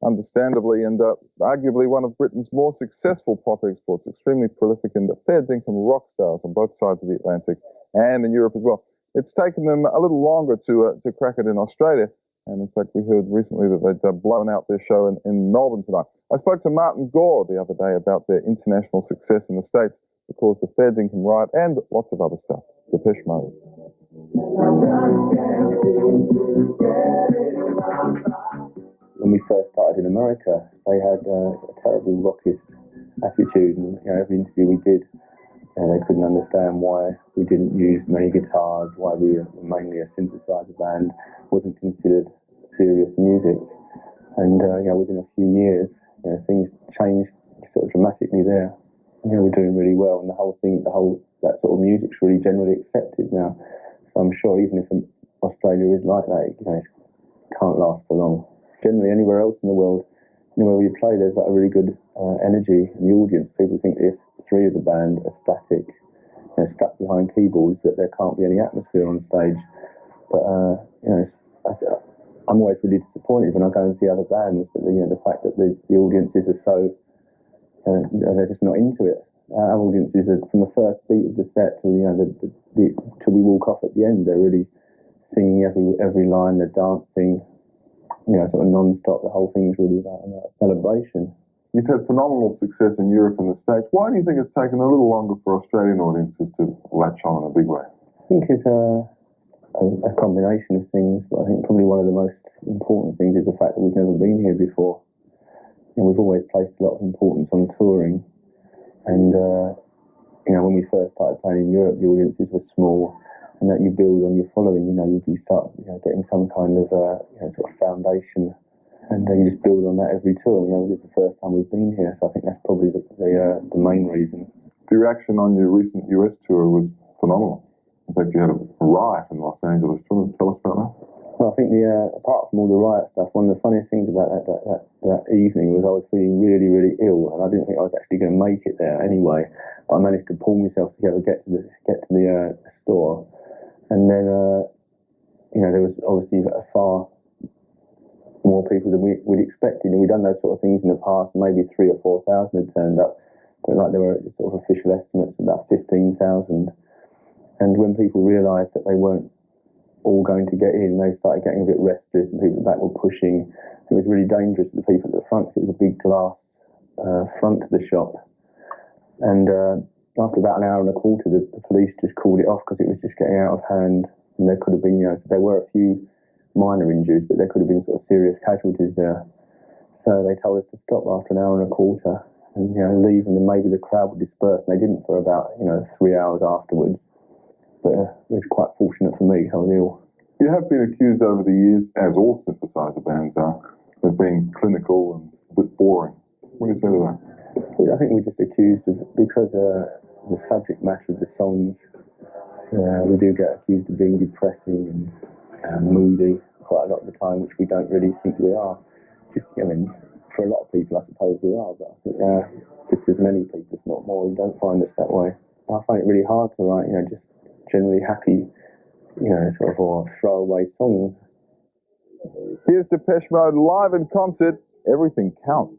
understandably, and arguably one of Britain's more successful pop exports, extremely prolific and fair dinkum rock stars on both sides of the Atlantic and in Europe as well. It's taken them a little longer to crack it in Australia, and in fact we heard recently that they'd blown out their show in Melbourne tonight. I spoke to Martin Gore the other day about their international success in the States, of course the fair dinkum riot, and lots of other stuff. Depeche Mode. When we first started in America, they had a terrible rockist attitude, and every interview we did, they couldn't understand why we didn't use many guitars, why we were mainly a synthesizer band, wasn't considered serious music. And within a few years, things changed sort of dramatically there. We're doing really well, and that sort of music's really generally accepted now. So I'm sure even if Australia is like that, it can't last for long. Generally, anywhere else in the world, anywhere we play, there's like a really good energy in the audience. People think if three of the band are static, stuck behind keyboards, that there can't be any atmosphere on stage. But I'm always really disappointed when I go and see other bands that the fact that the audiences are so they're just not into it. Our audiences are, from the first beat of the set till till we walk off at the end, they're really singing every line, they're dancing. Sort of non-stop. The whole thing's really about a celebration. You've had phenomenal success in Europe and the States. Why do you think it's taken a little longer for Australian audiences to latch on in a big way? I think it's a combination of things, but I think probably one of the most important things is the fact that we've never been here before. We've always placed a lot of importance on touring, and when we first started playing in Europe, the audiences were small. And that you build on your following, you start getting some kind of sort of foundation, and you just build on that every tour. This is the first time we've been here, so I think that's probably the main reason. The reaction on your recent US tour was phenomenal. In fact, you had a riot in Los Angeles. Do you want to tell us about that? Well, I think apart from all the riot stuff, one of the funniest things about that evening was I was feeling really, really ill, and I didn't think I was actually going to make it there anyway. But I managed to pull myself together, get to the store. And then, there was obviously far more people than we'd expected. We'd done those sort of things in the past. Maybe 3,000 or 4,000 had turned up, but there were sort of official estimates of about 15,000. And when people realised that they weren't all going to get in, they started getting a bit restless, and people at the back were pushing. It was really dangerous for the people at the front. It was a big glass front to the shop, and after about an hour and a quarter, the police just called it off because it was just getting out of hand, and there could have been, there were a few minor injuries, but there could have been sort of serious casualties there. So they told us to stop after an hour and a quarter and leave, and then maybe the crowd would disperse. And they didn't for about 3 hours afterwards. But it was quite fortunate for me. I was ill. You have been accused over the years, as all synthesizer bands are, of being clinical and a bit boring. What do you say to that? I think we're just accused of, because the subject matter of the songs, we do get accused of being depressing and moody quite a lot of the time, which we don't really think we are. For a lot of people, I suppose we are, but I think just as many people, if not more, who don't find us that way. I find it really hard to write, just generally happy, sort of or throwaway songs. Here's Depeche Mode live in concert. Everything counts.